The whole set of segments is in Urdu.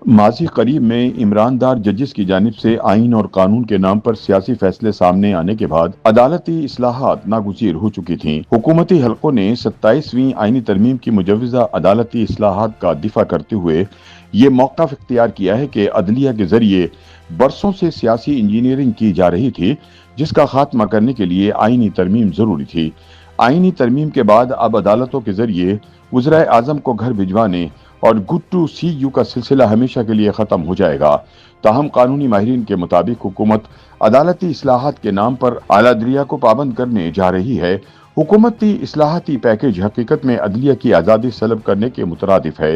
ماضی قریب میں عمراندار ججز کی جانب سے آئین اور قانون کے نام پر سیاسی فیصلے سامنے آنے کے بعد عدالتی اصلاحات ناگزیر ہو چکی تھیں۔ حکومتی حلقوں نے 27ویں آئینی ترمیم کی مجوزہ عدالتی اصلاحات کا دفاع کرتے ہوئے یہ موقف اختیار کیا ہے کہ عدلیہ کے ذریعے برسوں سے سیاسی انجینئرنگ کی جا رہی تھی، جس کا خاتمہ کرنے کے لیے آئینی ترمیم ضروری تھی۔ آئینی ترمیم کے بعد اب عدالتوں کے ذریعے وزرائے اعظم کو گھر بھجوانے اور گڈ ٹو سی یو کا سلسلہ ہمیشہ کے لیے ختم ہو جائے گا۔ تاہم قانونی ماہرین کے مطابق حکومت عدالتی اصلاحات کے نام پر اعلیٰ عدلیہ کو پابند کرنے جا رہی ہے۔ حکومتی اصلاحاتی پیکیج حقیقت میں عدلیہ کی آزادی سلب کرنے کے مترادف ہے،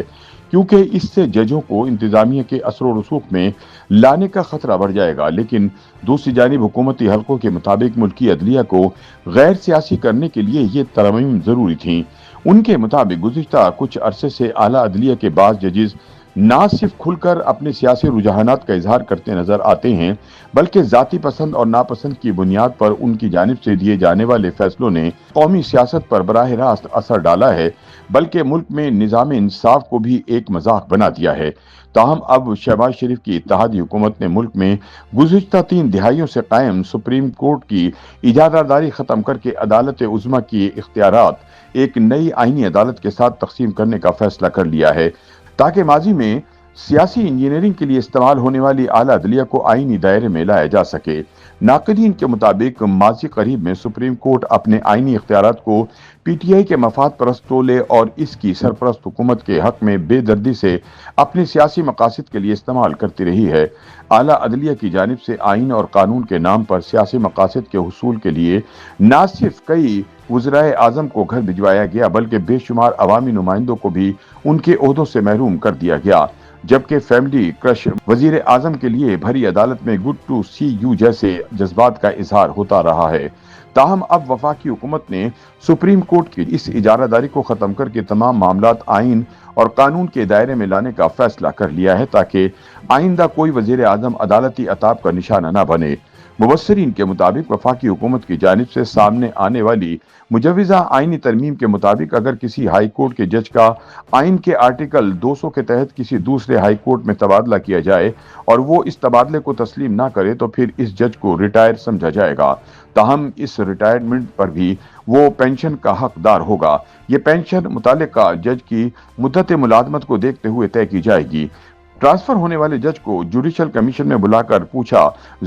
کیونکہ اس سے ججوں کو انتظامیہ کے اثر و رسوخ میں لانے کا خطرہ بڑھ جائے گا، لیکن دوسری جانب حکومتی حلقوں کے مطابق ملکی عدلیہ کو غیر سیاسی کرنے کے لیے یہ ترمیم ضروری تھیں۔ ان کے مطابق گزشتہ کچھ عرصے سے اعلیٰ عدلیہ کے بعض ججز نہ صرف کھل کر اپنے سیاسی رجحانات کا اظہار کرتے نظر آتے ہیں، بلکہ ذاتی پسند اور ناپسند کی بنیاد پر ان کی جانب سے دیے جانے والے فیصلوں نے قومی سیاست پر براہ راست اثر ڈالا ہے، بلکہ ملک میں نظام انصاف کو بھی ایک مذاق بنا دیا ہے۔ تاہم اب شہباز شریف کی اتحادی حکومت نے ملک میں گزشتہ 3 دہائیوں سے قائم سپریم کورٹ کی اجارہ داری ختم کر کے عدالت عظمیٰ کی اختیارات ایک نئی آئینی عدالت کے ساتھ تقسیم کرنے کا فیصلہ کر لیا ہے، تاکہ ماضی میں سیاسی انجینئرنگ کے لیے استعمال ہونے والی اعلیٰ عدلیہ کو آئینی دائرے میں لایا جا سکے۔ ناقدین کے مطابق ماضی قریب میں سپریم کورٹ اپنے آئینی اختیارات کو پی ٹی آئی کے مفاد پرست ٹولے اور اس کی سرپرست حکومت کے حق میں بے دردی سے اپنے سیاسی مقاصد کے لیے استعمال کرتی رہی ہے۔ اعلیٰ عدلیہ کی جانب سے آئین اور قانون کے نام پر سیاسی مقاصد کے حصول کے لیے نہ صرف کئی وزرائے اعظم کو گھر بھجوایا گیا، بلکہ بے شمار عوامی نمائندوں کو بھی ان کے عہدوں سے محروم کر دیا گیا، جبکہ فیملی کرش وزیر اعظم کے لیے بھری عدالت میں گڈ ٹو سی یو جیسے جذبات کا اظہار ہوتا رہا ہے۔ تاہم اب وفاقی حکومت نے سپریم کورٹ کی اس اجارہ داری کو ختم کر کے تمام معاملات آئین اور قانون کے دائرے میں لانے کا فیصلہ کر لیا ہے، تاکہ آئندہ کوئی وزیر اعظم عدالتی عتاب کا نشانہ نہ بنے۔ مبصرین کے مطابق وفاقی حکومت کی جانب سے سامنے آنے والی مجوزہ آئینی ترمیم کے مطابق اگر کسی ہائی کورٹ کے جج کا آئین کے آرٹیکل 200 کے تحت کسی دوسرے ہائی کورٹ میں تبادلہ کیا جائے اور وہ اس تبادلے کو تسلیم نہ کرے تو پھر اس جج کو ریٹائر سمجھا جائے گا۔ تاہم اس ریٹائرمنٹ پر بھی وہ پینشن کا حقدار ہوگا۔ یہ پینشن متعلقہ جج کی مدت ملازمت کو دیکھتے ہوئے طے کی جائے گی۔ ٹرانسفر ہونے والے جج کو جوڈیشل کمیشن میں بلا کر پوچھا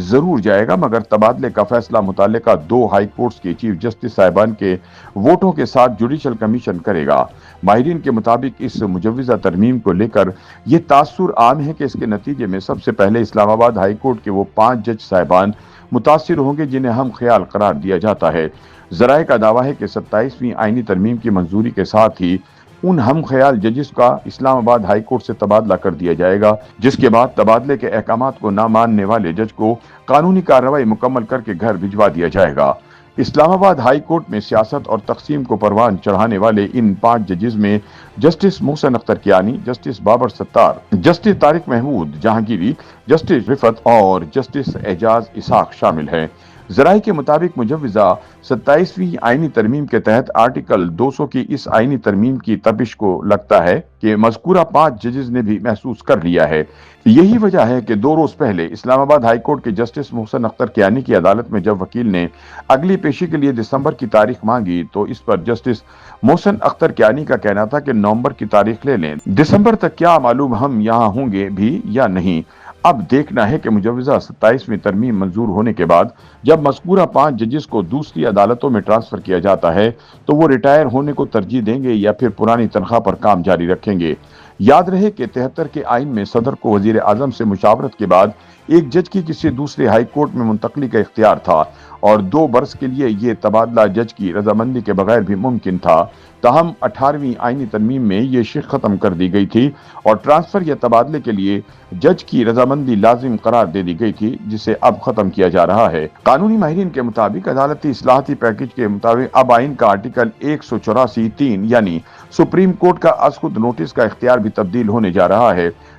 ضرور جائے گا، مگر تبادلے کا فیصلہ متعلقہ 2 ہائی کورٹس کے چیف جسٹس صاحبان کے ووٹوں کے ساتھ جوڈیشل کمیشن کرے گا۔ ماہرین کے مطابق اس مجوزہ ترمیم کو لے کر یہ تاثر عام ہے کہ اس کے نتیجے میں سب سے پہلے اسلام آباد ہائی کورٹ کے وہ 5 جج صاحبان متاثر ہوں گے جنہیں ہم خیال قرار دیا جاتا ہے۔ ذرائع کا دعویٰ ہے کہ 27ویں آئینی ترمیم کی منظوری کے ساتھ ہی ان ہم خیال ججز کا اسلام آباد ہائی کورٹ سے تبادلہ کر دیا جائے گا، جس کے بعد تبادلے کے احکامات کو نہ ماننے والے جج کو قانونی کارروائی مکمل کر کے گھر بھجوا دیا جائے گا۔ اسلام آباد ہائی کورٹ میں سیاست اور تقسیم کو پروان چڑھانے والے ان 5 ججز میں جسٹس محسن اختر کیانی، جسٹس بابر ستار، جسٹس طارق محمود جہانگیری، جسٹس رفعت اور جسٹس اعجاز اسحاق شامل ہیں۔ ذرائع کے مطابق مجوزہ 27ویں آئینی ترمیم کے تحت آرٹیکل 200 کی اس آئینی ترمیم کی تپش کو لگتا ہے کہ مذکورہ 5 ججز نے بھی محسوس کر لیا ہے۔ یہی وجہ ہے کہ 2 روز پہلے اسلام آباد ہائی کورٹ کے جسٹس محسن اختر کیانی کی عدالت میں جب وکیل نے اگلی پیشی کے لیے دسمبر کی تاریخ مانگی تو اس پر جسٹس محسن اختر کیانی کا کہنا تھا کہ نومبر کی تاریخ لے لیں، دسمبر تک کیا معلوم ہم یہاں ہوں گے بھی یا نہیں۔ اب دیکھنا ہے کہ مجوزہ 27ویں ترمیم منظور ہونے کے بعد جب مذکورہ 5 ججز کو دوسری عدالتوں میں ٹرانسفر کیا جاتا ہے تو وہ ریٹائر ہونے کو ترجیح دیں گے یا پھر پرانی تنخواہ پر کام جاری رکھیں گے۔ یاد رہے کہ 73 کے آئین میں صدر کو وزیر اعظم سے مشاورت کے بعد ایک جج کی کسی دوسرے ہائی کورٹ میں منتقلی کا اختیار تھا اور 2 برس کے لیے یہ تبادلہ جج کی رضامندی کے بغیر بھی ممکن تھا۔ تاہم 18ویں آئینی ترمیم میں یہ شق ختم کر دی گئی تھی اور ٹرانسفر یا تبادلے کے لیے جج کی رضامندی لازم قرار دے دی گئی تھی، جسے اب ختم کیا جا رہا ہے۔ قانونی ماہرین کے مطابق عدالتی اصلاحاتی پیکیج کے مطابق اب آئین کا آرٹیکل 184(3) یعنی سپریم کورٹ کا از خود نوٹس کا اختیار بھی تبدیل ہونے جا رہا ہے۔